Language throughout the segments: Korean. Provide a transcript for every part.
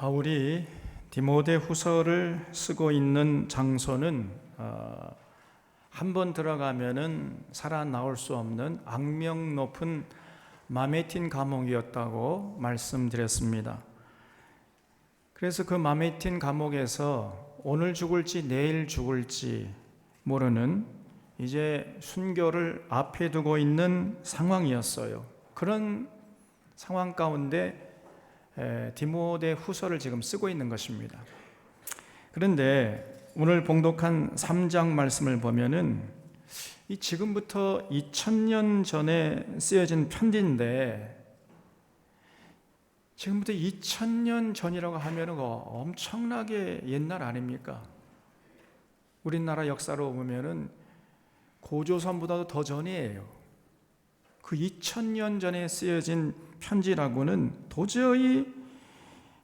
바울이 디모데 후서를 쓰고 있는 장소는 한 번 들어가면은 살아나올 수 없는 악명 높은 마메틴 감옥이었다고 말씀드렸습니다. 그래서 그 마메틴 감옥에서 오늘 죽을지 내일 죽을지 모르는 이제 순교를 앞에 두고 있는 상황이었어요. 그런 상황 가운데 디모데 후서를 지금 쓰고 있는 것입니다. 그런데 오늘 봉독한 3장 말씀을 보면은 이 지금부터 2000년 전에 쓰여진 편지인데, 지금부터 2000년 전이라고 하면은 엄청나게 옛날 아닙니까? 우리나라 역사로 보면은 고조선보다도 더 전이에요. 그 2000년 전에 쓰여진 편지라고는 도저히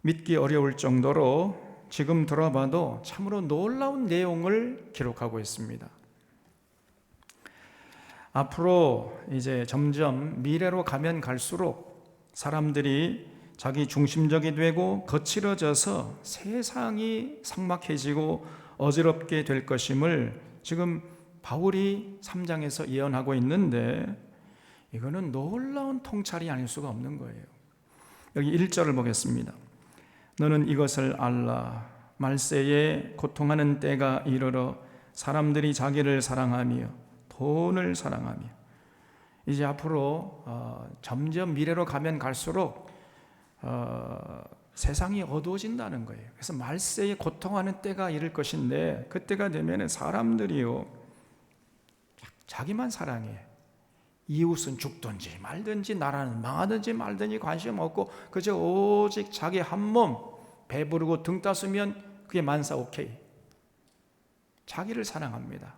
믿기 어려울 정도로 지금 들어봐도 참으로 놀라운 내용을 기록하고 있습니다. 앞으로 이제 점점 미래로 가면 갈수록 사람들이 자기 중심적이 되고 거칠어져서 세상이 삭막해지고 어지럽게 될 것임을 지금 바울이 3장에서 예언하고 있는데, 이거는 놀라운 통찰이 아닐 수가 없는 거예요. 여기 1절을 보겠습니다. 너는 이것을 알라. 말세에 고통하는 때가 이르러 사람들이 자기를 사랑하며 돈을 사랑하며. 이제 앞으로 점점 미래로 가면 갈수록 세상이 어두워진다는 거예요. 그래서 말세에 고통하는 때가 이를 것인데, 그때가 되면 사람들이요 자기만 사랑해. 이웃은 죽든지 말든지 나라는 망하든지 말든지 관심 없고 그저 오직 자기 한 몸 배부르고 등 따스면 그게 만사 오케이. 자기를 사랑합니다.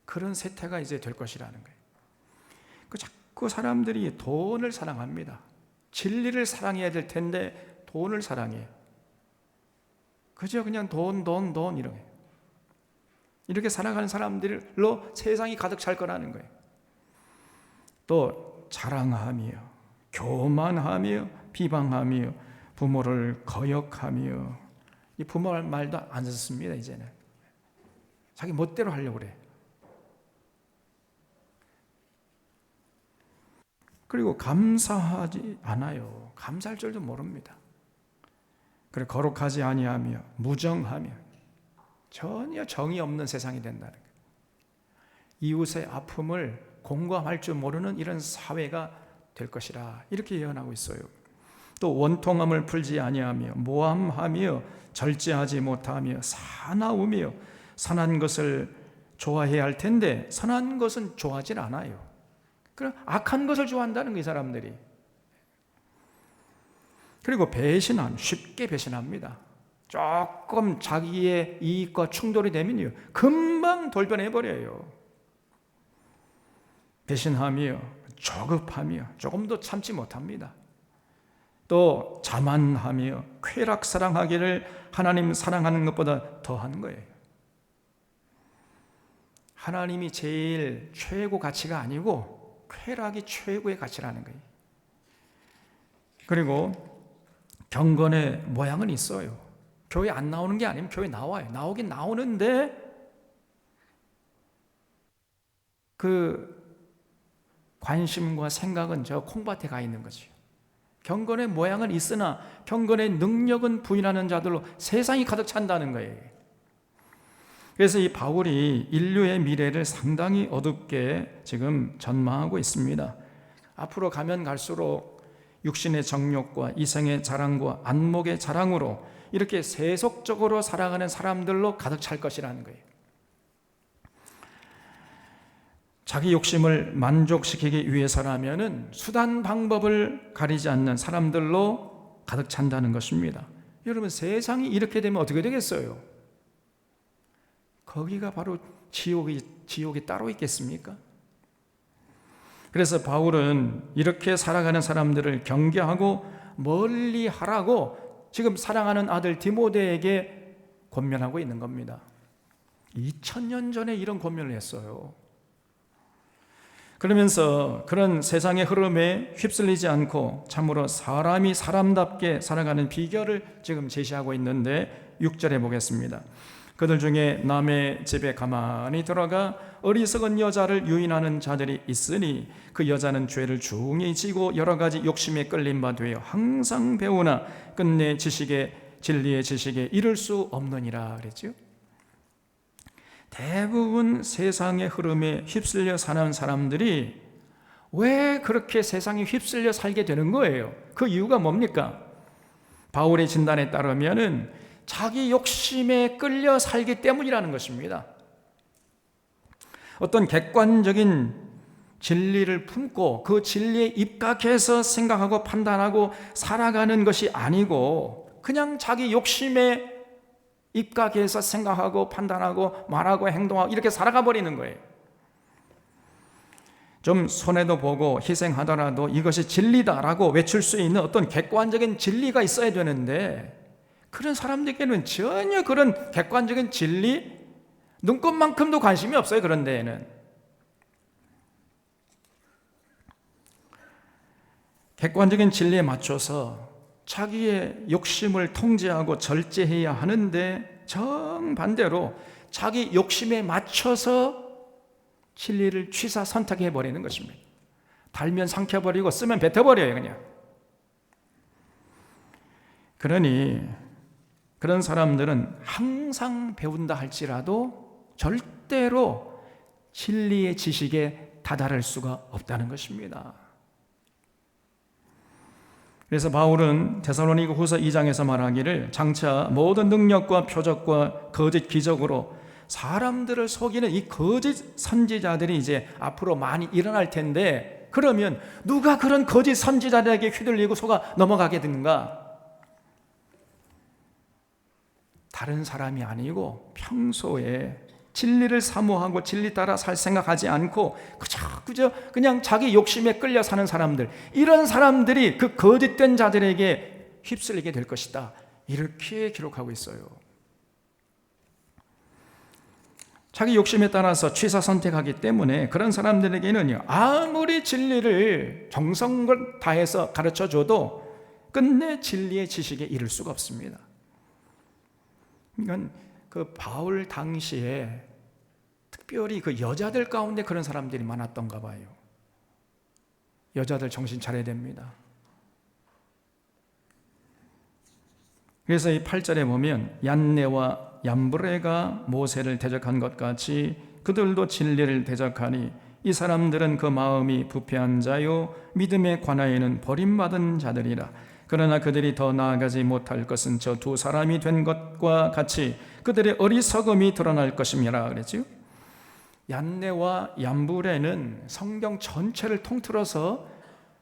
그런 세태가 이제 될 것이라는 거예요. 자꾸 사람들이 돈을 사랑합니다. 진리를 사랑해야 될 텐데 돈을 사랑해. 그저 그냥 돈 이런 거예요. 이렇게 살아가는 사람들로 세상이 가득 찰 거라는 거예요. 또 자랑하며 교만하며 비방하며 부모를 거역하며, 이 부모 말도 안 듣습니다. 이제는 자기 멋대로 하려고 그래. 그리고 감사하지 않아요. 감사할 줄도 모릅니다. 그리고 거룩하지 아니하며 무정하며, 전혀 정이 없는 세상이 된다는 거예요. 이웃의 아픔을 공감할 줄 모르는 이런 사회가 될 것이라 이렇게 예언하고 있어요. 또 원통함을 풀지 아니하며 모함하며 절제하지 못하며 사나우며, 선한 것을 좋아해야 할 텐데 선한 것은 좋아하지 않아요. 그럼 악한 것을 좋아한다는 거예요, 이 사람들이. 그리고 배신함, 쉽게 배신합니다. 조금 자기의 이익과 충돌이 되면요 금방 돌변해버려요. 배신하며 조급하며 조금도 참지 못합니다. 또 자만하며 쾌락 사랑하기를 하나님 사랑하는 것보다 더하는 거예요. 하나님이 제일 최고 가치가 아니고 쾌락이 최고의 가치라는 거예요. 그리고 경건의 모양은 있어요. 교회 안 나오는 게 아니면 교회 나와요. 나오긴 나오는데 그 관심과 생각은 저 콩밭에 가 있는 거죠. 경건의 모양은 있으나 경건의 능력은 부인하는 자들로 세상이 가득 찬다는 거예요. 그래서 이 바울이 인류의 미래를 상당히 어둡게 지금 전망하고 있습니다. 앞으로 가면 갈수록 육신의 정욕과 이생의 자랑과 안목의 자랑으로 이렇게 세속적으로 살아가는 사람들로 가득 찰 것이라는 거예요. 자기 욕심을 만족시키기 위해서라면은 수단 방법을 가리지 않는 사람들로 가득 찬다는 것입니다. 여러분, 세상이 이렇게 되면 어떻게 되겠어요? 거기가 바로 지옥이 따로 있겠습니까? 그래서 바울은 이렇게 살아가는 사람들을 경계하고 멀리 하라고 지금 사랑하는 아들 디모데에게 권면하고 있는 겁니다. 2000년 전에 이런 권면을 했어요. 그러면서 그런 세상의 흐름에 휩쓸리지 않고 참으로 사람이 사람답게 살아가는 비결을 지금 제시하고 있는데 6절에 보겠습니다. 그들 중에 남의 집에 가만히 들어가 어리석은 여자를 유인하는 자들이 있으니 그 여자는 죄를 중히 지고 여러 가지 욕심에 끌린 바 되어 항상 배우나 끝내 진리의 지식에 이를 수 없느니라 그랬죠. 대부분 세상의 흐름에 휩쓸려 사는 사람들이 왜 그렇게 세상에 휩쓸려 살게 되는 거예요? 그 이유가 뭡니까? 바울의 진단에 따르면은 자기 욕심에 끌려 살기 때문이라는 것입니다. 어떤 객관적인 진리를 품고 그 진리에 입각해서 생각하고 판단하고 살아가는 것이 아니고 그냥 자기 욕심에 입각해서 생각하고 판단하고 말하고 행동하고 이렇게 살아가 버리는 거예요. 좀 손해도 보고 희생하더라도 이것이 진리다라고 외칠 수 있는 어떤 객관적인 진리가 있어야 되는데 그런 사람들에게는 전혀 그런 객관적인 진리 눈꼽만큼도 관심이 없어요. 그런 데에는 객관적인 진리에 맞춰서 자기의 욕심을 통제하고 절제해야 하는데 정반대로 자기 욕심에 맞춰서 진리를 취사 선택해 버리는 것입니다. 달면 삼켜버리고 쓰면 뱉어버려요 그냥. 그러니 그런 사람들은 항상 배운다 할지라도 절대로 진리의 지식에 다다를 수가 없다는 것입니다. 그래서 바울은 데살로니가 후서 2장에서 말하기를 장차 모든 능력과 표적과 거짓 기적으로 사람들을 속이는 이 거짓 선지자들이 이제 앞으로 많이 일어날 텐데 그러면 누가 그런 거짓 선지자들에게 휘둘리고 속아 넘어가게 되는가? 다른 사람이 아니고 평소에 진리를 사모하고 진리 따라 살 생각하지 않고 그저 그냥 자기 욕심에 끌려 사는 사람들, 이런 사람들이 그 거짓된 자들에게 휩쓸리게 될 것이다, 이렇게 기록하고 있어요. 자기 욕심에 따라서 취사 선택하기 때문에 그런 사람들에게는요, 아무리 진리를 정성을 다해서 가르쳐줘도 끝내 진리의 지식에 이를 수가 없습니다. 그러니까 그 바울 당시에 특별히 그 여자들 가운데 그런 사람들이 많았던가 봐요. 여자들 정신 차려야 됩니다. 그래서 이 8절에 보면 얀네와 얀브레가 모세를 대적한 것 같이 그들도 진리를 대적하니 이 사람들은 그 마음이 부패한 자요 믿음에 관하여는 버림받은 자들이라. 그러나 그들이 더 나아가지 못할 것은 저 두 사람이 된 것과 같이 그들의 어리석음이 드러날 것임이라 그랬죠. 얀네와 얀브레는 성경 전체를 통틀어서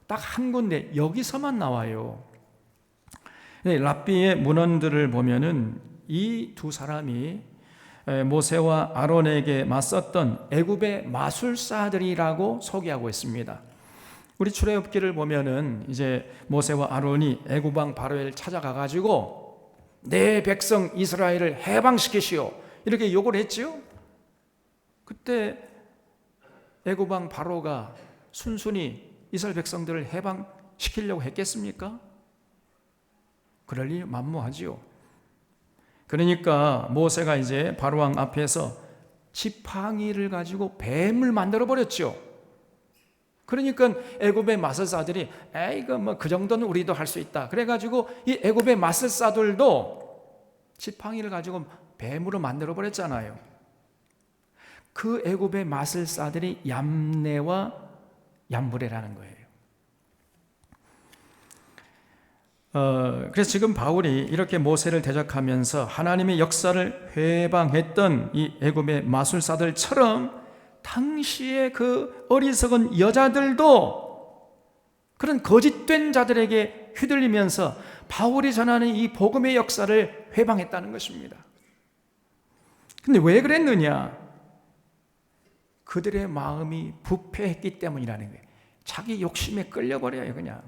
딱 한 군데 여기서만 나와요. 랍비의 문헌들을 보면은 이 두 사람이 모세와 아론에게 맞섰던 애굽의 마술사들이라고 소개하고 있습니다. 우리 출애굽기를 보면은 이제 모세와 아론이 애굽 왕 바로를 찾아가 가지고 내 백성 이스라엘을 해방시키시오 이렇게 요구를 했지요. 그때 애굽 왕 바로가 순순히 이스라엘 백성들을 해방시키려고 했겠습니까? 그럴 리 만무하지요. 그러니까 모세가 이제 바로 왕 앞에서 지팡이를 가지고 뱀을 만들어 버렸죠. 그러니까 애굽의 마술사들이 이거 뭐 그 정도는 우리도 할 수 있다. 그래가지고 이 애굽의 마술사들도 지팡이를 가지고 뱀으로 만들어 버렸잖아요. 그 애굽의 마술사들이 얌네와 얌브레라는 거예요. 그래서 지금 바울이 이렇게 모세를 대적하면서 하나님의 역사를 회방했던 이 애굽의 마술사들처럼 당시에 그 어리석은 여자들도 그런 거짓된 자들에게 휘둘리면서 바울이 전하는 이 복음의 역사를 회방했다는 것입니다. 근데 왜 그랬느냐? 그들의 마음이 부패했기 때문이라는 거예요. 자기 욕심에 끌려버려요 그냥.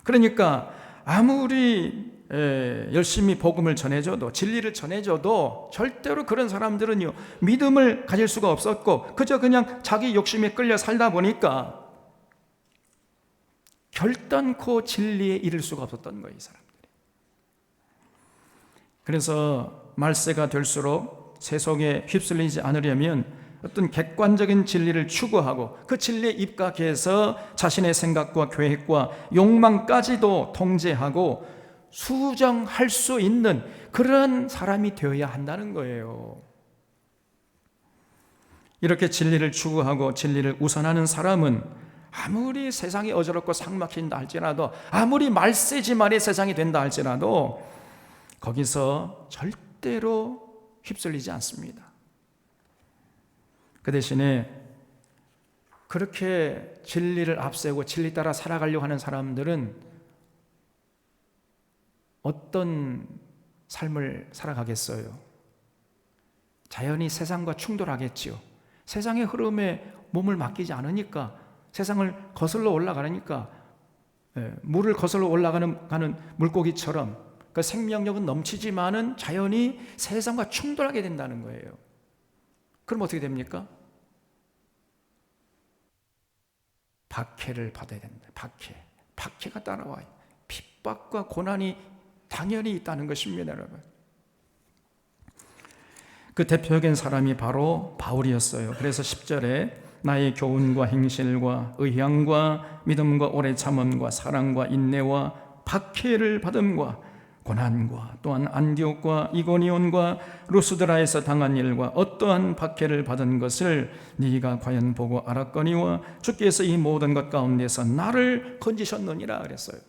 그러니까 아무리 열심히 복음을 전해줘도, 진리를 전해줘도 절대로 그런 사람들은요, 믿음을 가질 수가 없었고 그저 그냥 자기 욕심에 끌려 살다 보니까 결단코 진리에 이를 수가 없었던 거예요, 이 사람들이. 그래서 말세가 될수록 세속에 휩쓸리지 않으려면 어떤 객관적인 진리를 추구하고 그 진리에 입각해서 자신의 생각과 계획과 욕망까지도 통제하고 수정할 수 있는 그런 사람이 되어야 한다는 거예요. 이렇게 진리를 추구하고 진리를 우선하는 사람은 아무리 세상이 어지럽고 삭막힌다 할지라도, 아무리 말세지말의 세상이 된다 할지라도 거기서 절대로 휩쓸리지 않습니다. 그 대신에 그렇게 진리를 앞세우고 진리 따라 살아가려고 하는 사람들은 어떤 삶을 살아가겠어요? 자연히 세상과 충돌하겠지요. 세상의 흐름에 몸을 맡기지 않으니까, 세상을 거슬러 올라가니까, 물을 거슬러 올라가는 물고기처럼 그 생명력은 넘치지만은 자연히 세상과 충돌하게 된다는 거예요. 그럼 어떻게 됩니까? 박해를 받아야 된다. 박해가 따라와요. 핍박과 고난이 당연히 있다는 것입니다, 여러분. 그 대표적인 사람이 바로 바울이었어요. 그래서 10절에 나의 교훈과 행실과 의향과 믿음과 오래 참음과 사랑과 인내와 박해를 받음과 고난과 또한 안디옥과 이고니온과 루스드라에서 당한 일과 어떠한 박해를 받은 것을 네가 과연 보고 알았거니와 주께서 이 모든 것 가운데서 나를 건지셨느니라 그랬어요.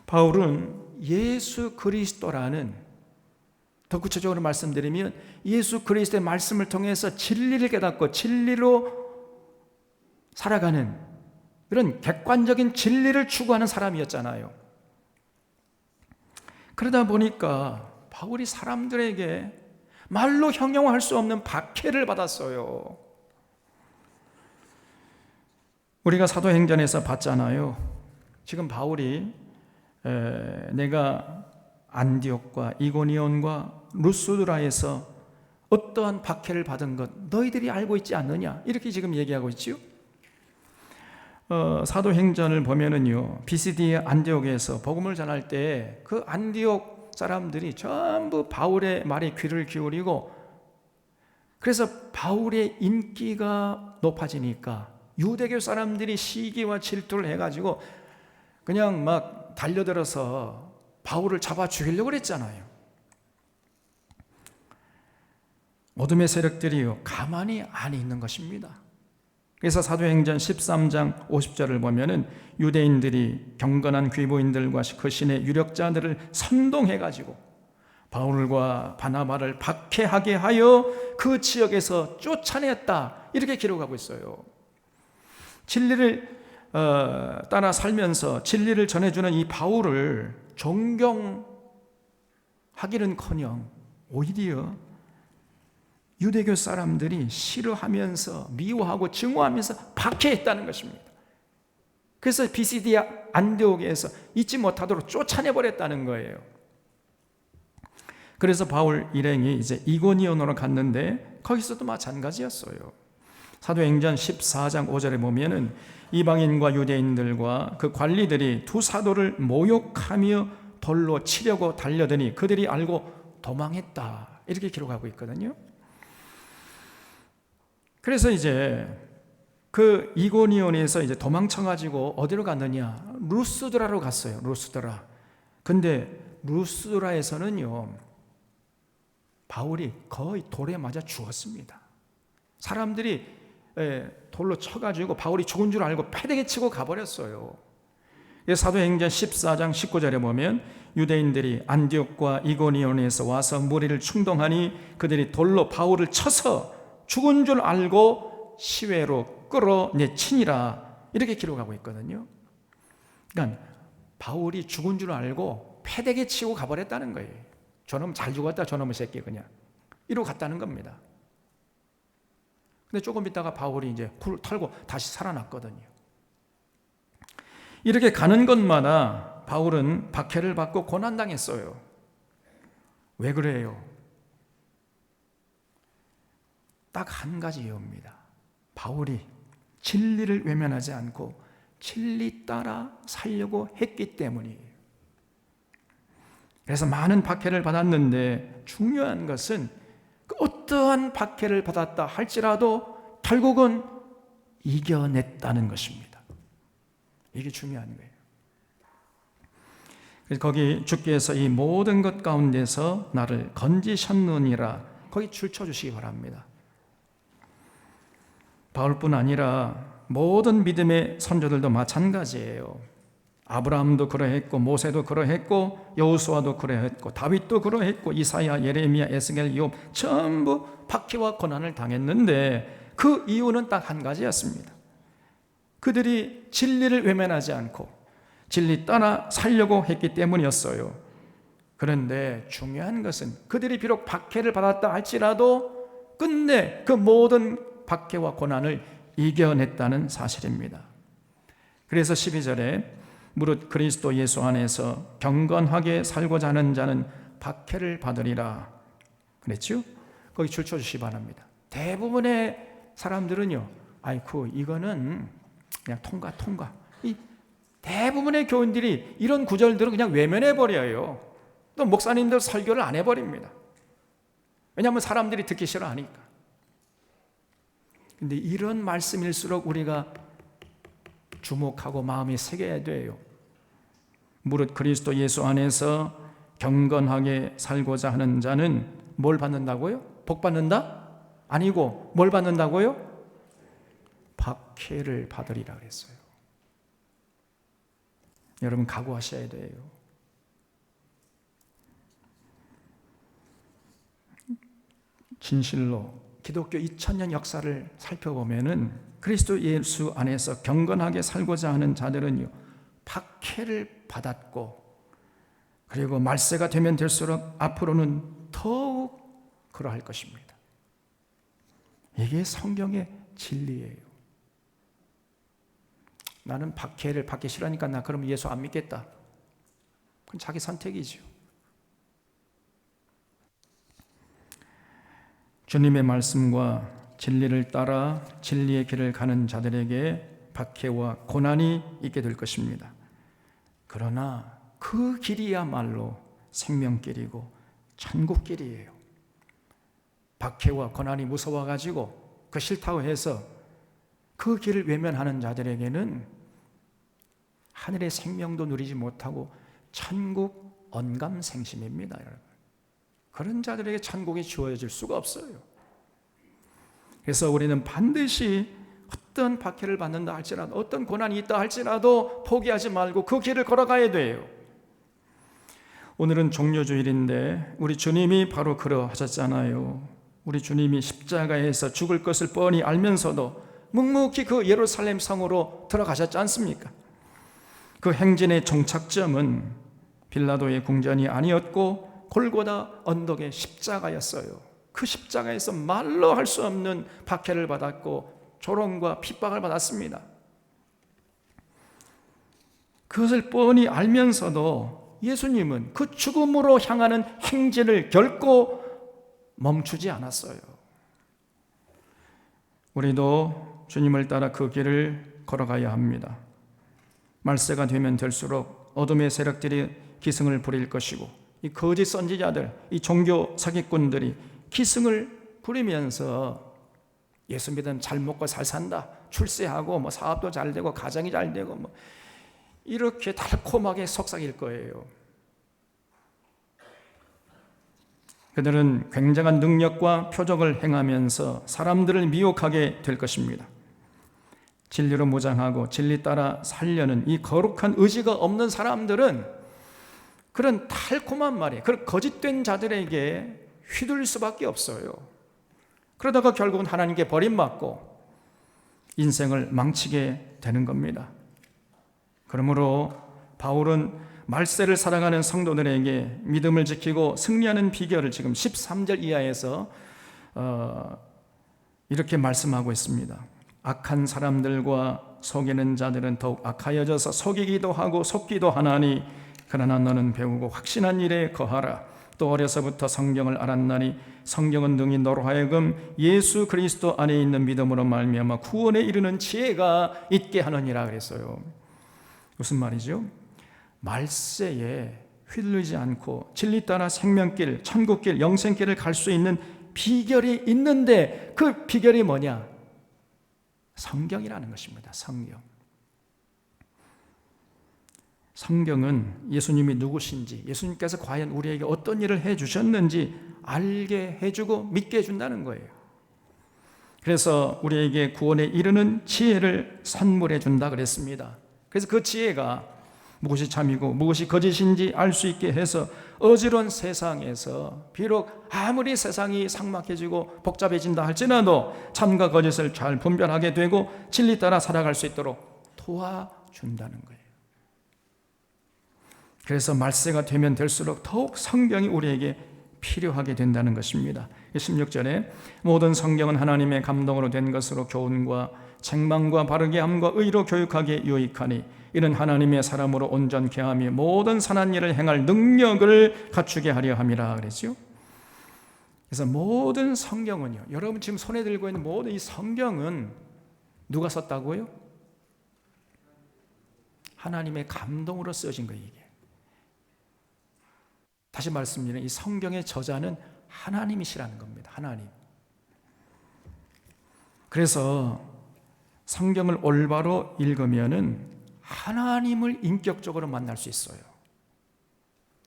바울은 예수 그리스도라는, 더 구체적으로 말씀드리면 예수 그리스도의 말씀을 통해서 진리를 깨닫고 진리로 살아가는 그런 객관적인 진리를 추구하는 사람이었잖아요. 그러다 보니까 바울이 사람들에게 말로 형용할 수 없는 박해를 받았어요. 우리가 사도행전에서 봤잖아요. 지금 바울이 내가 안디옥과 이고니온과 루스드라에서 어떠한 박해를 받은 것 너희들이 알고 있지 않느냐, 이렇게 지금 얘기하고 있지요. 사도행전을 보면은요, 비시디아 안디옥에서 복음을 전할 때 그 안디옥 사람들이 전부 바울의 말에 귀를 기울이고, 그래서 바울의 인기가 높아지니까 유대교 사람들이 시기와 질투를 해가지고 그냥 막 달려들어서 바울을 잡아 죽이려고 그랬잖아요. 어둠의 세력들이요, 가만히 안 있는 것입니다. 그래서 사도행전 13장 50절을 보면은 유대인들이 경건한 귀부인들과 그 신의 유력자들을 선동해가지고 바울과 바나바를 박해하게 하여 그 지역에서 쫓아냈다, 이렇게 기록하고 있어요. 진리를 따라 살면서 진리를 전해주는 이 바울을 존경하기는커녕 오히려 유대교 사람들이 싫어하면서 미워하고 증오하면서 박해했다는 것입니다. 그래서 비시디아 안디옥에서 잊지 못하도록 쫓아내버렸다는 거예요. 그래서 바울 일행이 이제 이고니온으로 갔는데 거기서도 마찬가지였어요. 사도행전 14장 5절에 보면은 이방인과 유대인들과 그 관리들이 두 사도를 모욕하며 돌로 치려고 달려드니 그들이 알고 도망했다, 이렇게 기록하고 있거든요. 그래서 이제 그 이고니온에서 이제 도망쳐가지고 어디로 갔느냐, 루스드라로 갔어요. 루스드라. 근데 루스드라에서는요, 바울이 거의 돌에 맞아 죽었습니다. 사람들이 돌로 쳐가지고 바울이 죽은 줄 알고 패대기 치고 가버렸어요. 사도행전 14장 19절에 보면 유대인들이 안디옥과 이고니온에서 와서 무리를 충동하니 그들이 돌로 바울을 쳐서 죽은 줄 알고 시외로 끌어내치니라, 이렇게 기록하고 있거든요. 그러니까 바울이 죽은 줄 알고 패대기 치고 가버렸다는 거예요. 저놈 잘 죽었다, 저놈의 새끼, 그냥 이러고 갔다는 겁니다. 근데 조금 있다가 바울이 이제 굴 털고 다시 살아났거든요. 이렇게 가는 것마다 바울은 박해를 받고 고난당했어요. 왜 그래요? 딱 한 가지 이유입니다. 바울이 진리를 외면하지 않고 진리 따라 살려고 했기 때문이에요. 그래서 많은 박해를 받았는데 중요한 것은 어떠한 박해를 받았다 할지라도 결국은 이겨냈다는 것입니다. 이게 중요한 거예요. 그래서 거기 주께서 이 모든 것 가운데서 나를 건지셨느니라, 거기 줄쳐 주시기 바랍니다. 바울뿐 아니라 모든 믿음의 선조들도 마찬가지예요. 아브라함도 그러했고, 모세도 그러했고, 여호수아도 그러했고, 다윗도 그러했고, 이사야, 예레미야, 에스겔, 욥 전부 박해와 고난을 당했는데 그 이유는 딱 한 가지였습니다. 그들이 진리를 외면하지 않고 진리 따라 살려고 했기 때문이었어요. 그런데 중요한 것은 그들이 비록 박해를 받았다 할지라도 끝내 그 모든 박해와 고난을 이겨냈다는 사실입니다. 그래서 12절에 무릇 그리스도 예수 안에서 경건하게 살고자 하는 자는 박해를 받으리라 그랬죠? 거기 줄쳐 주시기 바랍니다. 대부분의 사람들은요, 아이쿠 이거는 그냥 통과. 이 대부분의 교인들이 이런 구절들은 그냥 외면해버려요. 또 목사님들 설교를 안 해버립니다. 왜냐하면 사람들이 듣기 싫어하니까. 근데 이런 말씀일수록 우리가 주목하고 마음이 새겨야 돼요. 무릇 그리스도 예수 안에서 경건하게 살고자 하는 자는 뭘 받는다고요? 복 받는다? 아니고 뭘 받는다고요? 박해를 받으리라 그랬어요. 여러분 각오하셔야 돼요. 진실로 기독교 2000년 역사를 살펴보면은 그리스도 예수 안에서 경건하게 살고자 하는 자들은요, 박해를 받았고, 그리고 말세가 되면 될수록 앞으로는 더욱 그러할 것입니다. 이게 성경의 진리예요. 나는 박해를 받기 싫으니까 나 그럼 예수 안 믿겠다. 그건 자기 선택이죠. 주님의 말씀과 진리를 따라 진리의 길을 가는 자들에게 박해와 고난이 있게 될 것입니다. 그러나 그 길이야말로 생명길이고 천국길이에요. 박해와 고난이 무서워가지고 그 싫다고 해서 그 길을 외면하는 자들에게는 하늘의 생명도 누리지 못하고 천국 언감생심입니다, 여러분. 그런 자들에게 천국이 주어질 수가 없어요. 그래서 우리는 반드시 어떤 박해를 받는다 할지라도, 어떤 고난이 있다 할지라도 포기하지 말고 그 길을 걸어가야 돼요. 오늘은 종료주일인데 우리 주님이 바로 그러하셨잖아요. 우리 주님이 십자가에서 죽을 것을 뻔히 알면서도 묵묵히 그 예루살렘 성으로 들어가셨지 않습니까? 그 행진의 종착점은 빌라도의 궁전이 아니었고 골고다 언덕의 십자가였어요. 그 십자가에서 말로 할 수 없는 박해를 받았고 조롱과 핍박을 받았습니다. 그것을 뻔히 알면서도 예수님은 그 죽음으로 향하는 행진을 결코 멈추지 않았어요. 우리도 주님을 따라 그 길을 걸어가야 합니다. 말세가 되면 될수록 어둠의 세력들이 기승을 부릴 것이고, 이 거짓 선지자들, 이 종교 사기꾼들이 기승을 부리면서 예수 믿으면 잘 먹고 잘 산다, 출세하고 뭐 사업도 잘 되고 가정이 잘 되고 뭐 이렇게 달콤하게 속삭일 거예요. 그들은 굉장한 능력과 표적을 행하면서 사람들을 미혹하게 될 것입니다. 진리로 무장하고 진리 따라 살려는 이 거룩한 의지가 없는 사람들은 그런 달콤한 말이, 그런 거짓된 자들에게 휘둘릴 수밖에 없어요. 그러다가 결국은 하나님께 버림받고 인생을 망치게 되는 겁니다. 그러므로 바울은 말세를 살아가는 성도들에게 믿음을 지키고 승리하는 비결을 지금 13절 이하에서 이렇게 말씀하고 있습니다. 악한 사람들과 속이는 자들은 더욱 악하여져서 속이기도 하고 속기도 하나니 그러나 너는 배우고 확신한 일에 거하라. 또 어려서부터 성경을 알았나니 성경은 능히 너로 하여금 예수 그리스도 안에 있는 믿음으로 말미암아 구원에 이르는 지혜가 있게 하느니라 그랬어요. 무슨 말이죠? 말세에 휘둘리지 않고 진리 따라 생명길, 천국길, 영생길을 갈 수 있는 비결이 있는데 그 비결이 뭐냐? 성경이라는 것입니다. 성경은 예수님이 누구신지, 예수님께서 과연 우리에게 어떤 일을 해주셨는지 알게 해주고 믿게 해준다는 거예요. 그래서 우리에게 구원에 이르는 지혜를 선물해 준다 그랬습니다. 그래서 그 지혜가 무엇이 참이고 무엇이 거짓인지 알 수 있게 해서 어지러운 세상에서 비록 아무리 세상이 삭막해지고 복잡해진다 할지라도 참과 거짓을 잘 분별하게 되고 진리 따라 살아갈 수 있도록 도와준다는 거예요. 그래서 말세가 되면 될수록 더욱 성경이 우리에게 필요하게 된다는 것입니다. 16절에 모든 성경은 하나님의 감동으로 된 것으로 교훈과 책망과 바르게 함과 의로 교육하기에 유익하니 이는 하나님의 사람으로 온전케 하며 모든 선한 일을 행할 능력을 갖추게 하려 함이라 그랬죠. 그래서 모든 성경은요, 여러분 지금 손에 들고 있는 모든 이 성경은 누가 썼다고요? 하나님의 감동으로 써진 거예요. 이게 다시 말씀드리면 이 성경의 저자는 하나님이시라는 겁니다. 하나님. 그래서 성경을 올바로 읽으면은 하나님을 인격적으로 만날 수 있어요.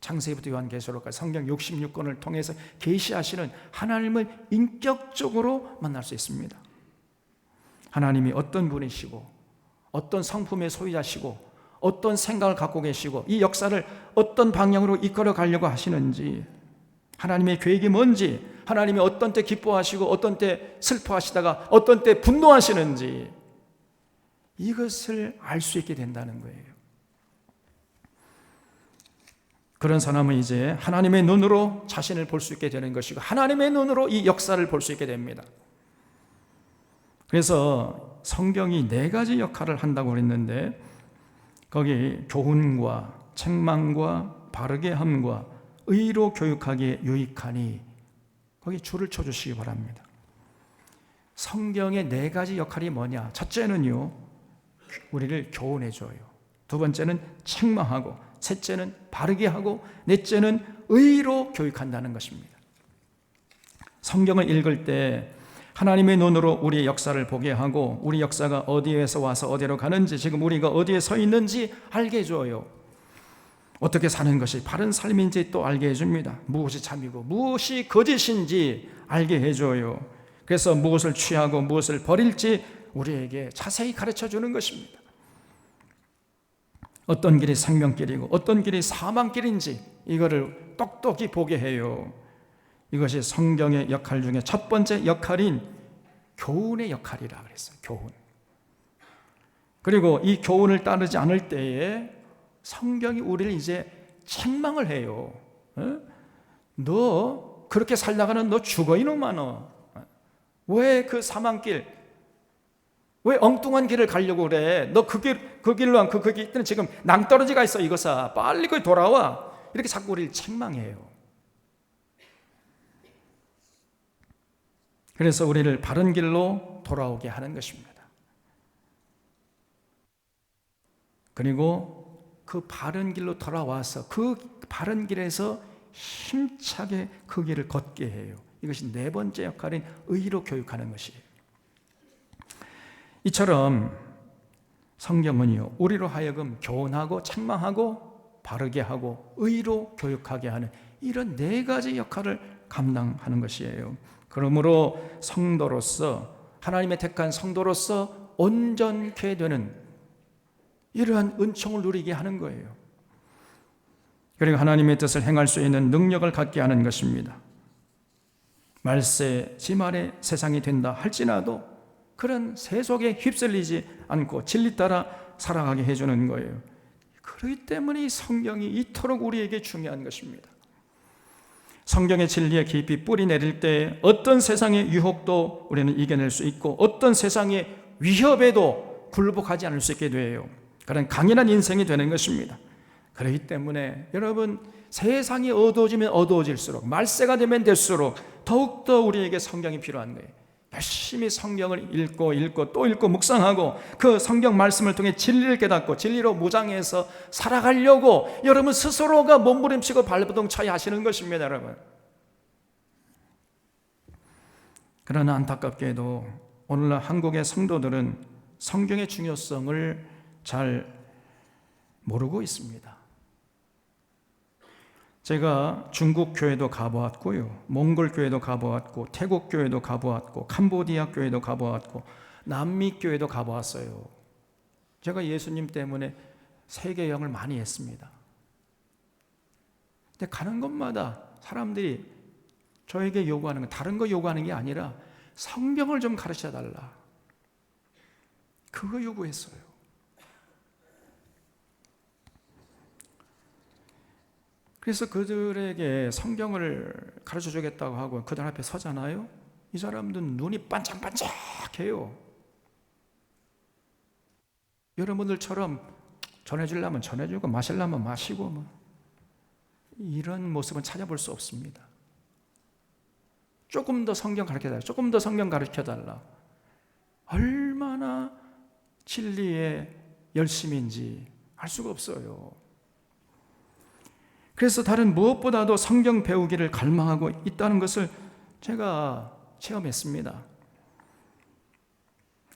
창세기부터 요한계시록까지 성경 66권을 통해서 계시하시는 하나님을 인격적으로 만날 수 있습니다. 하나님이 어떤 분이시고 어떤 성품의 소유자시고 어떤 생각을 갖고 계시고 이 역사를 어떤 방향으로 이끌어 가려고 하시는지, 하나님의 계획이 뭔지, 하나님이 어떤 때 기뻐하시고 어떤 때 슬퍼하시다가 어떤 때 분노하시는지 이것을 알 수 있게 된다는 거예요. 그런 사람은 이제 하나님의 눈으로 자신을 볼 수 있게 되는 것이고 하나님의 눈으로 이 역사를 볼 수 있게 됩니다. 그래서 성경이 4가지 역할을 한다고 그랬는데 거기 교훈과 책망과 바르게 함과 의로 교육하기에 유익하니 거기 줄을 쳐주시기 바랍니다. 성경의 4가지 역할이 뭐냐? 첫째는요, 우리를 교훈해 줘요. 두 번째는 책망하고, 셋째는 바르게 하고, 넷째는 의로 교육한다는 것입니다. 성경을 읽을 때 하나님의 눈으로 우리의 역사를 보게 하고 우리 역사가 어디에서 와서 어디로 가는지, 지금 우리가 어디에 서 있는지 알게 해줘요. 어떻게 사는 것이 바른 삶인지 또 알게 해줍니다. 무엇이 참이고 무엇이 거짓인지 알게 해줘요. 그래서 무엇을 취하고 무엇을 버릴지 우리에게 자세히 가르쳐주는 것입니다. 어떤 길이 생명길이고 어떤 길이 사망길인지 이거를 똑똑히 보게 해요. 이것이 성경의 역할 중에 첫 번째 역할인 교훈의 역할이라 그랬어요. 교훈. 그리고 이 교훈을 따르지 않을 때에 성경이 우리를 이제 책망을 해요. 너 그렇게 살다가는 너 죽어 이놈아 너. 왜 그 사망길, 왜 엉뚱한 길을 가려고 그래? 너 그 길로 안 그 길은 지금 낭떠러지가 있어 이거사. 빨리 거기 돌아와. 이렇게 자꾸 우리를 책망해요. 그래서 우리를 바른 길로 돌아오게 하는 것입니다. 그리고 그 바른 길로 돌아와서 그 바른 길에서 힘차게 그 길을 걷게 해요. 이것이 4번째 역할인 의로 교육하는 것이에요. 이처럼 성경은요, 우리로 하여금 교훈하고 책망하고 바르게 하고 의로 교육하게 하는 이런 4가지 역할을 감당하는 것이에요. 그러므로 성도로서, 하나님의 택한 성도로서 온전케 되는 이러한 은총을 누리게 하는 거예요. 그리고 하나님의 뜻을 행할 수 있는 능력을 갖게 하는 것입니다. 말세 지말의 세상이 된다 할지라도 그런 세속에 휩쓸리지 않고 진리 따라 살아가게 해주는 거예요. 그렇기 때문에 이 성경이 이토록 우리에게 중요한 것입니다. 성경의 진리에 깊이 뿌리 내릴 때 어떤 세상의 유혹도 우리는 이겨낼 수 있고 어떤 세상의 위협에도 굴복하지 않을 수 있게 돼요. 그런 강인한 인생이 되는 것입니다. 그렇기 때문에 여러분, 세상이 어두워지면 어두워질수록, 말세가 되면 될수록 더욱더 우리에게 성경이 필요한 거예요. 열심히 성경을 읽고 또 읽고 묵상하고 그 성경 말씀을 통해 진리를 깨닫고 진리로 무장해서 살아가려고 여러분 스스로가 몸부림치고 발버둥 쳐야 하시는 것입니다. 여러분, 그러나 안타깝게도 오늘날 한국의 성도들은 성경의 중요성을 잘 모르고 있습니다. 제가 중국 교회도 가보았고요, 몽골 교회도 가보았고, 태국 교회도 가보았고, 캄보디아 교회도 가보았고, 남미 교회도 가보았어요. 제가 예수님 때문에 세계 여행을 많이 했습니다. 근데 가는 곳마다 사람들이 저에게 요구하는 건 다른 거 요구하는 게 아니라 성경을 좀 가르쳐 달라, 그거 요구했어요. 그래서 그들에게 성경을 가르쳐 주겠다고 하고 그들 앞에 서잖아요. 이 사람들은 눈이 반짝반짝해요. 여러분들처럼 전해주려면 전해주고 마시려면 마시고 뭐 이런 모습은 찾아볼 수 없습니다. 조금 더 성경 가르쳐달라, 조금 더 성경 가르쳐달라. 얼마나 진리에 열심인지 알 수가 없어요. 그래서 다른 무엇보다도 성경 배우기를 갈망하고 있다는 것을 제가 체험했습니다.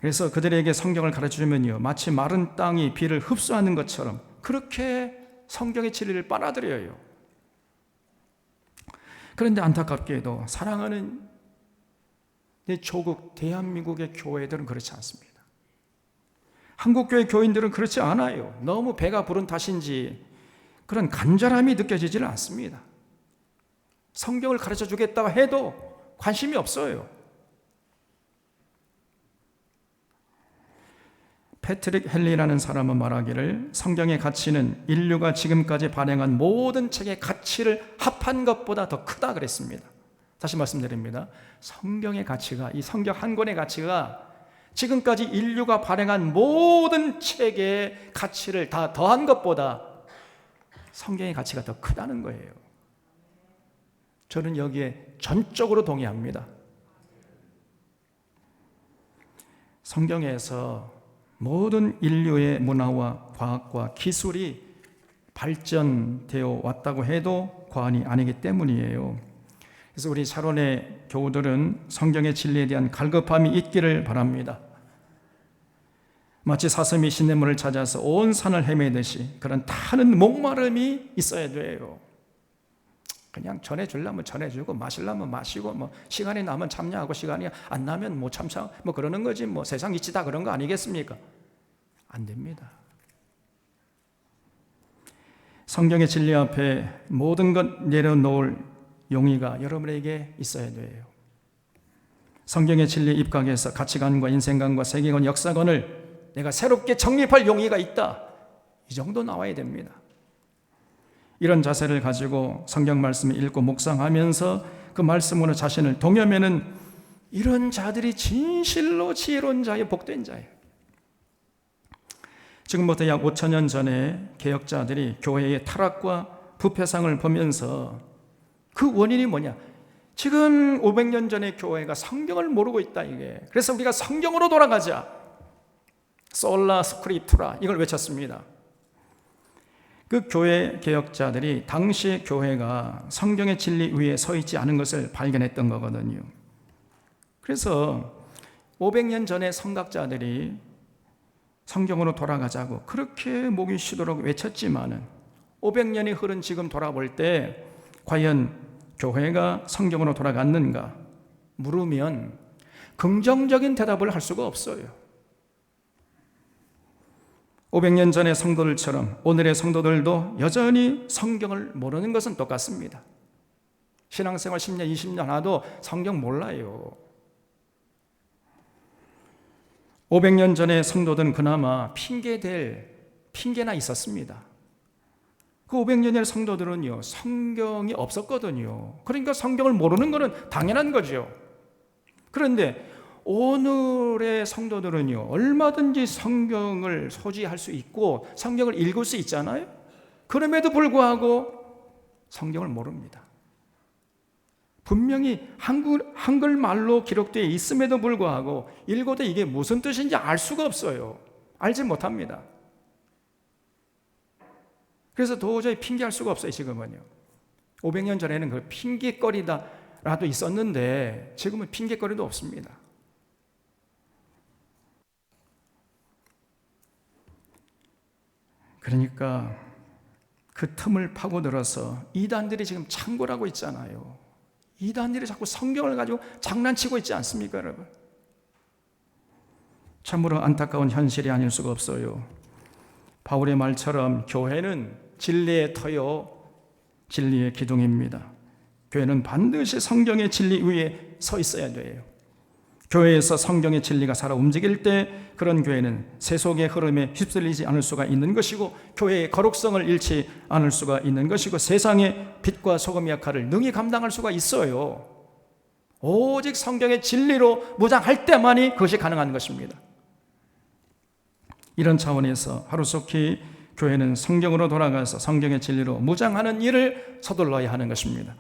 그래서 그들에게 성경을 가르쳐주면요, 마치 마른 땅이 비를 흡수하는 것처럼 그렇게 성경의 진리를 빨아들여요. 그런데 안타깝게도 사랑하는 내 조국 대한민국의 교회들은 그렇지 않습니다. 한국교회 교인들은 그렇지 않아요. 너무 배가 부른 탓인지 그런 간절함이 느껴지지는 않습니다. 성경을 가르쳐 주겠다고 해도 관심이 없어요. 패트릭 헨리라는 사람은 말하기를 성경의 가치는 인류가 지금까지 발행한 모든 책의 가치를 합한 것보다 더 크다 그랬습니다. 다시 말씀드립니다. 성경의 가치가, 이 성경 한 권의 가치가 지금까지 인류가 발행한 모든 책의 가치를 다 더한 것보다 성경의 가치가 더 크다는 거예요. 저는 여기에 전적으로 동의합니다. 성경에서 모든 인류의 문화와 과학과 기술이 발전되어 왔다고 해도 과언이 아니기 때문이에요. 그래서 우리 샤론의 교우들은 성경의 진리에 대한 갈급함이 있기를 바랍니다. 마치 사슴이 시냇물을 찾아서 온 산을 헤매듯이 그런 타는 목마름이 있어야 돼요. 그냥 전해주려면 전해주고 마시려면 마시고 뭐 시간이 나면 참여하고 시간이 안 나면 뭐 참사 뭐 그러는 거지 뭐 세상 이치다 그런 거 아니겠습니까? 안 됩니다. 성경의 진리 앞에 모든 것 내려놓을 용의가 여러분에게 있어야 돼요. 성경의 진리에 입각해서 가치관과 인생관과 세계관, 역사관을 내가 새롭게 정립할 용의가 있다. 이 정도 나와야 됩니다. 이런 자세를 가지고 성경 말씀을 읽고 묵상하면서 그 말씀으로 자신을 동여매는 이런 자들이 진실로 지혜로운 자의 복된 자예요. 지금부터 약 5,000년 전에 개혁자들이 교회의 타락과 부패상을 보면서 그 원인이 뭐냐? 지금 500년 전의 교회가 성경을 모르고 있다 이게. 그래서 우리가 성경으로 돌아가자. 솔라 스크립투라 이걸 외쳤습니다. 그 교회 개혁자들이 당시 교회가 성경의 진리 위에 서 있지 않은 것을 발견했던 거거든요. 그래서 500년 전에 성각자들이 성경으로 돌아가자고 그렇게 목이 쉬도록 외쳤지만은 500년이 흐른 지금 돌아볼 때 과연 교회가 성경으로 돌아갔는가 물으면 긍정적인 대답을 할 수가 없어요. 500년 전의 성도들처럼 오늘의 성도들도 여전히 성경을 모르는 것은 똑같습니다. 신앙생활 10년, 20년 하도 성경 몰라요. 500년 전의 성도들은 그나마 핑계나 있었습니다. 그 500년의 성도들은요, 성경이 없었거든요. 그러니까 성경을 모르는 것은 당연한 거죠. 그런데 오늘의 성도들은요, 얼마든지 성경을 소지할 수 있고 성경을 읽을 수 있잖아요. 그럼에도 불구하고 성경을 모릅니다. 분명히 한글말로 기록되어 있음에도 불구하고 읽어도 이게 무슨 뜻인지 알 수가 없어요. 알지 못합니다. 그래서 도저히 핑계할 수가 없어요. 지금은요. 500년 전에는 그 핑계거리다라도 있었는데 지금은 핑계거리도 없습니다. 그러니까 그 틈을 파고들어서 이단들이 지금 창궐하고 있잖아요. 이단들이 자꾸 성경을 가지고 장난치고 있지 않습니까, 여러분? 참으로 안타까운 현실이 아닐 수가 없어요. 바울의 말처럼 교회는 진리의 터요, 진리의 기둥입니다. 교회는 반드시 성경의 진리 위에 서 있어야 돼요. 교회에서 성경의 진리가 살아 움직일 때 그런 교회는 세속의 흐름에 휩쓸리지 않을 수가 있는 것이고, 교회의 거룩성을 잃지 않을 수가 있는 것이고, 세상의 빛과 소금의 역할을 능히 감당할 수가 있어요. 오직 성경의 진리로 무장할 때만이 그것이 가능한 것입니다. 이런 차원에서 하루속히 교회는 성경으로 돌아가서 성경의 진리로 무장하는 일을 서둘러야 하는 것입니다.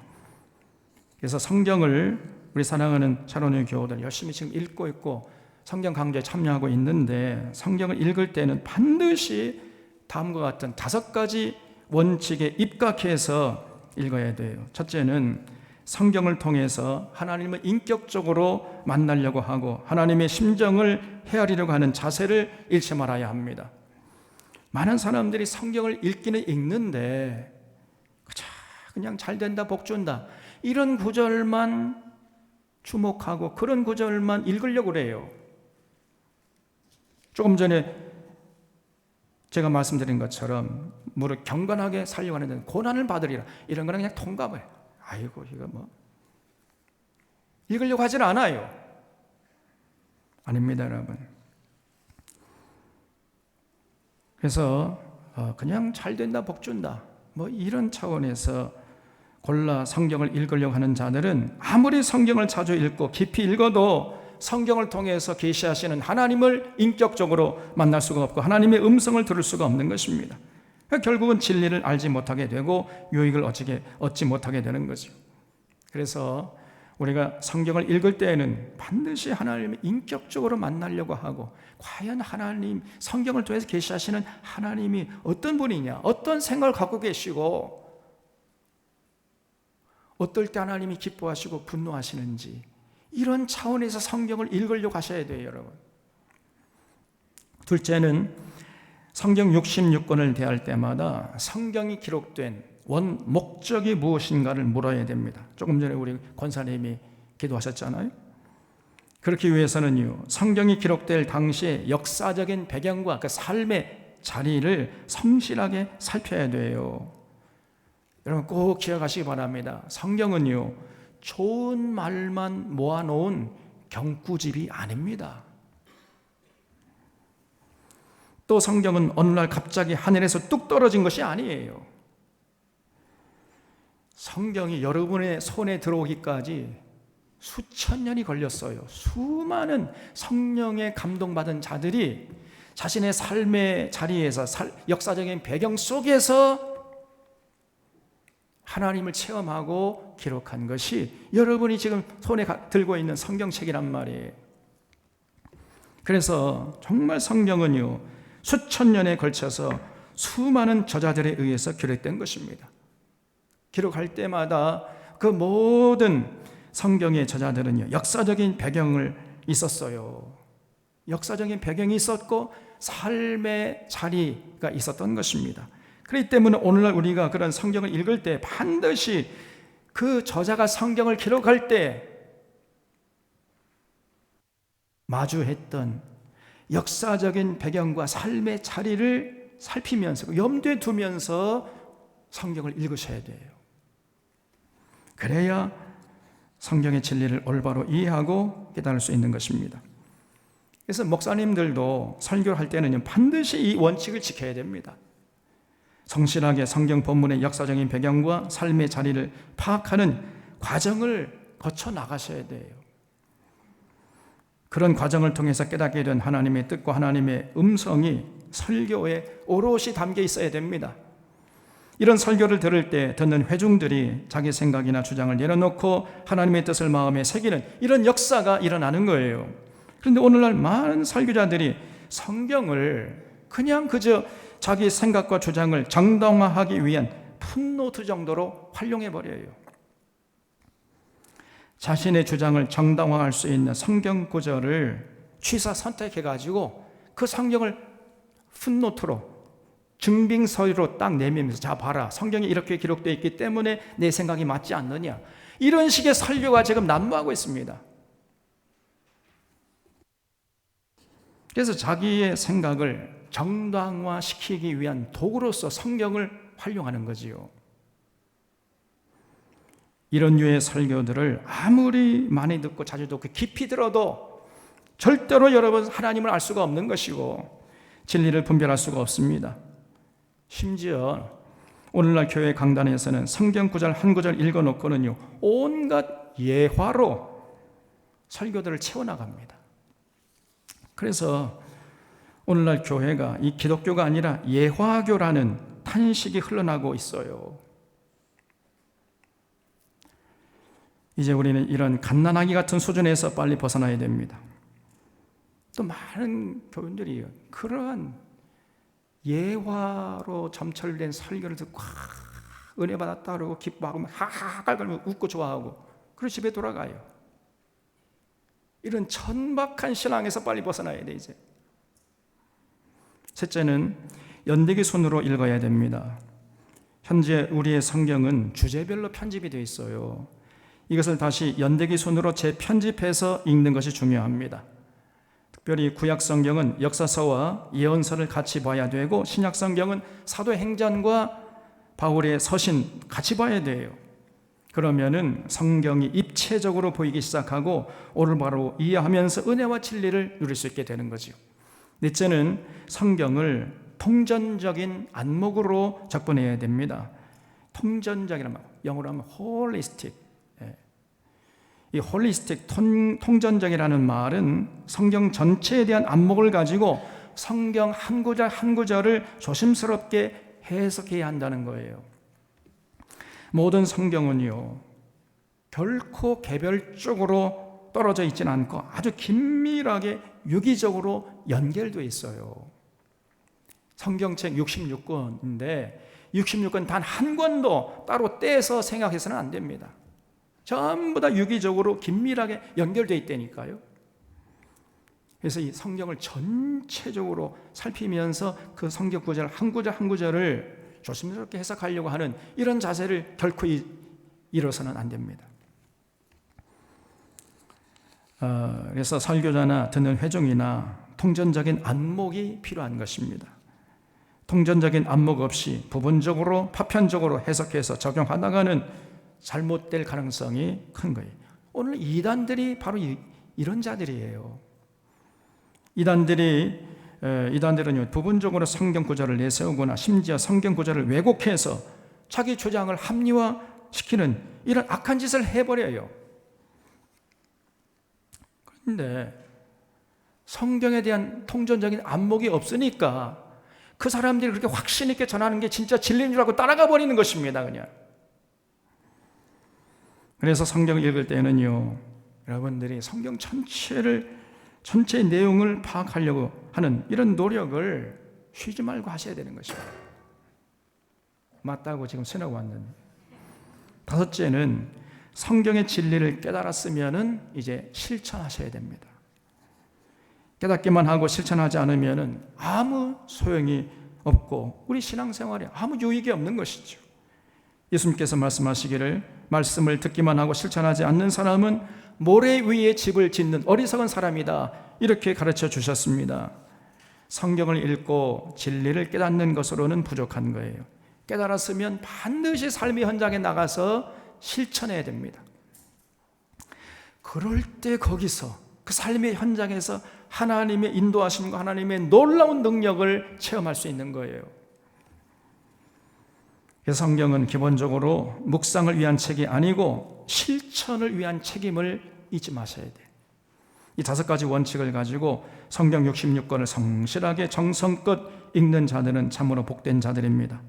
그래서 성경을 우리 사랑하는 샤론의 교우들 열심히 지금 읽고 있고 성경 강좌에 참여하고 있는데, 성경을 읽을 때는 반드시 다음과 같은 5가지 원칙에 입각해서 읽어야 돼요. 첫째는 성경을 통해서 하나님을 인격적으로 만나려고 하고 하나님의 심정을 헤아리려고 하는 자세를 잃지 말아야 합니다. 많은 사람들이 성경을 읽기는 읽는데 그냥 잘 된다, 복 준다, 이런 구절만 주목하고 그런 구절만 읽으려고 그래요. 조금 전에 제가 말씀드린 것처럼 무릇 경건하게 살려고 하는 데는 고난을 받으리라, 이런 거는 그냥 통감을, 아이고 이거 뭐 읽으려고 하진 않아요. 아닙니다, 여러분. 그래서 그냥 잘 된다, 복 준다, 뭐 이런 차원에서 골라 성경을 읽으려고 하는 자들은 아무리 성경을 자주 읽고 깊이 읽어도 성경을 통해서 계시하시는 하나님을 인격적으로 만날 수가 없고 하나님의 음성을 들을 수가 없는 것입니다. 결국은 진리를 알지 못하게 되고 유익을 얻지 못하게 되는 거죠. 그래서 우리가 성경을 읽을 때에는 반드시 하나님을 인격적으로 만나려고 하고, 과연 하나님, 성경을 통해서 계시하시는 하나님이 어떤 분이냐, 어떤 생각을 갖고 계시고 어떨 때 하나님이 기뻐하시고 분노하시는지, 이런 차원에서 성경을 읽으려고 하셔야 돼요, 여러분. 둘째는 성경 66권을 대할 때마다 성경이 기록된 원 목적이 무엇인가를 물어야 됩니다. 조금 전에 우리 권사님이 기도하셨잖아요. 그렇기 위해서는요, 성경이 기록될 당시의 역사적인 배경과 그 삶의 자리를 성실하게 살펴야 돼요. 여러분 꼭 기억하시기 바랍니다. 성경은요, 좋은 말만 모아놓은 경구집이 아닙니다. 또 성경은 어느 날 갑자기 하늘에서 뚝 떨어진 것이 아니에요. 성경이 여러분의 손에 들어오기까지 수천 년이 걸렸어요. 수많은 성령에 감동받은 자들이 자신의 삶의 자리에서 역사적인 배경 속에서 하나님을 체험하고 기록한 것이 여러분이 지금 손에 들고 있는 성경책이란 말이에요. 그래서 정말 성경은요, 수천 년에 걸쳐서 수많은 저자들에 의해서 기록된 것입니다. 기록할 때마다 그 모든 성경의 저자들은요, 역사적인 배경을 있었어요. 역사적인 배경이 있었고 삶의 자리가 있었던 것입니다. 그렇기 때문에 오늘날 우리가 그런 성경을 읽을 때 반드시 그 저자가 성경을 기록할 때 마주했던 역사적인 배경과 삶의 자리를 살피면서 염두에 두면서 성경을 읽으셔야 돼요. 그래야 성경의 진리를 올바로 이해하고 깨달을 수 있는 것입니다. 그래서 목사님들도 설교를 할 때는 반드시 이 원칙을 지켜야 됩니다. 성실하게 성경 본문의 역사적인 배경과 삶의 자리를 파악하는 과정을 거쳐 나가셔야 돼요. 그런 과정을 통해서 깨닫게 된 하나님의 뜻과 하나님의 음성이 설교에 오롯이 담겨 있어야 됩니다. 이런 설교를 들을 때 듣는 회중들이 자기 생각이나 주장을 내려놓고 하나님의 뜻을 마음에 새기는 이런 역사가 일어나는 거예요. 그런데 오늘날 많은 설교자들이 성경을 그냥 그저 자기 생각과 주장을 정당화하기 위한 풋노트 정도로 활용해버려요. 자신의 주장을 정당화할 수 있는 성경 구절을 취사 선택해가지고 그 성경을 풋노트로 증빙서리로 딱 내밀면서 자 봐라, 성경에 이렇게 기록되어 있기 때문에 내 생각이 맞지 않느냐, 이런 식의 설교가 지금 난무하고 있습니다. 그래서 자기의 생각을 정당화시키기 위한 도구로서 성경을 활용하는 거지요. 이런 류의 설교들을 아무리 많이 듣고 자주 듣고 깊이 들어도 절대로 여러분 하나님을 알 수가 없는 것이고 진리를 분별할 수가 없습니다. 심지어 오늘날 교회 강단에서는 성경 구절 한 구절 읽어놓고는요, 온갖 예화로 설교들을 채워나갑니다. 그래서 오늘날 교회가 이 기독교가 아니라 예화교라는 탄식이 흘러나고 있어요. 이제 우리는 이런 갓난아기 같은 수준에서 빨리 벗어나야 됩니다. 또 많은 교인들이 그러한 예화로 점철된 설교를 듣고 은혜 받았다 그러고 기뻐하고 하하 깔깔 웃고 좋아하고 그리고 집에 돌아가요. 이런 천박한 신앙에서 빨리 벗어나야 돼. 이제 셋째는 연대기 손으로 읽어야 됩니다. 현재 우리의 성경은 주제별로 편집이 되어 있어요. 이것을 다시 연대기 손으로 재편집해서 읽는 것이 중요합니다. 특별히 구약 성경은 역사서와 예언서를 같이 봐야 되고 신약 성경은 사도행전과 바울의 서신 같이 봐야 돼요. 그러면은 성경이 입체적으로 보이기 시작하고 올바로 이해하면서 은혜와 진리를 누릴 수 있게 되는 거죠. 넷째는 성경을 통전적인 안목으로 접근해야 됩니다. 통전적이란 말, 영어로 하면 holistic. 이 홀리스틱, 통전적이라는 말은 성경 전체에 대한 안목을 가지고 성경 한 구절 한 구절을 조심스럽게 해석해야 한다는 거예요. 모든 성경은요, 결코 개별적으로 떨어져 있지는 않고 아주 긴밀하게 유기적으로 연결되어 있어요. 성경책 66권인데 66권 단 한 권도 따로 떼서 생각해서는 안 됩니다. 전부 다 유기적으로 긴밀하게 연결되어 있다니까요. 그래서 이 성경을 전체적으로 살피면서 그 성경 구절 한 구절 한 구절을 조심스럽게 해석하려고 하는 이런 자세를 결코 잃어서는 안 됩니다. 그래서 설교자나 듣는 회중이나 통전적인 안목이 필요한 것입니다. 통전적인 안목 없이 부분적으로 파편적으로 해석해서 적용하다가는 잘못될 가능성이 큰 거예요. 오늘 이단들이 바로 이런 자들이에요. 이단들은 부분적으로 성경 구절을 내세우거나 심지어 성경 구절을 왜곡해서 자기 주장을 합리화시키는 이런 악한 짓을 해버려요. 그런데 성경에 대한 통전적인 안목이 없으니까 그 사람들이 그렇게 확신 있게 전하는 게 진짜 진리인 줄 알고 따라가 버리는 것입니다. 그냥. 그래서 성경을 읽을 때는요, 여러분들이 성경 전체의 내용을 파악하려고 하는 이런 노력을 쉬지 말고 하셔야 되는 것입니다. 맞다고 지금 선하고 왔는데. 다섯째는 성경의 진리를 깨달았으면은 이제 실천하셔야 됩니다. 깨닫기만 하고 실천하지 않으면은 아무 소용이 없고 우리 신앙생활에 아무 유익이 없는 것이죠. 예수님께서 말씀하시기를 말씀을 듣기만 하고 실천하지 않는 사람은 모래 위에 집을 짓는 어리석은 사람이다, 이렇게 가르쳐 주셨습니다. 성경을 읽고 진리를 깨닫는 것으로는 부족한 거예요. 깨달았으면 반드시 삶의 현장에 나가서 실천해야 됩니다. 그럴 때 거기서 그 삶의 현장에서 하나님의 인도하심과 하나님의 놀라운 능력을 체험할 수 있는 거예요. 성경은 기본적으로 묵상을 위한 책이 아니고 실천을 위한 책임을 잊지 마셔야 돼요. 이 5가지 원칙을 가지고 성경 66권을 성실하게 정성껏 읽는 자들은 참으로 복된 자들입니다.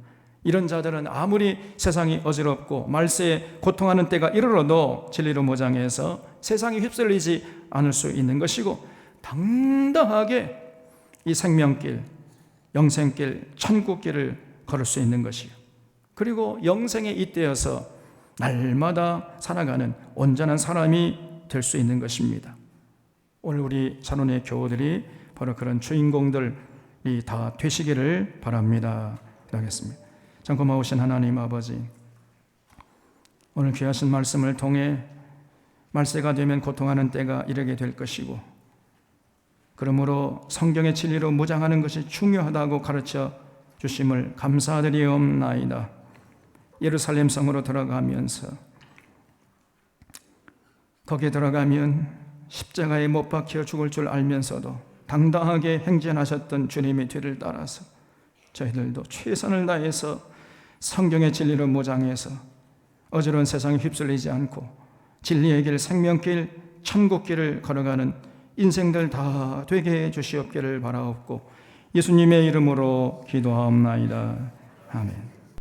이런 자들은 아무리 세상이 어지럽고 말세에 고통하는 때가 이르러도 진리로 무장해서 세상에 휩쓸리지 않을 수 있는 것이고, 당당하게 이 생명길, 영생길, 천국길을 걸을 수 있는 것이요, 그리고 영생에 잇대어서 날마다 살아가는 온전한 사람이 될 수 있는 것입니다. 오늘 우리 찬원의 교우들이 바로 그런 주인공들이 다 되시기를 바랍니다. 기도하겠습니다. 참 고마우신 하나님 아버지, 오늘 귀하신 말씀을 통해 말세가 되면 고통하는 때가 이르게 될 것이고, 그러므로 성경의 진리로 무장하는 것이 중요하다고 가르쳐 주심을 감사드리옵나이다. 예루살렘 성으로 들어가면서, 거기에 들어가면 십자가에 못 박혀 죽을 줄 알면서도 당당하게 행진하셨던 주님의 뒤를 따라서 저희들도 최선을 다해서 성경의 진리로 무장해서 어지러운 세상에 휩쓸리지 않고 진리의 길, 생명길, 천국길을 걸어가는 인생들 다 되게 해주시옵기를 바라옵고 예수님의 이름으로 기도하옵나이다. 아멘.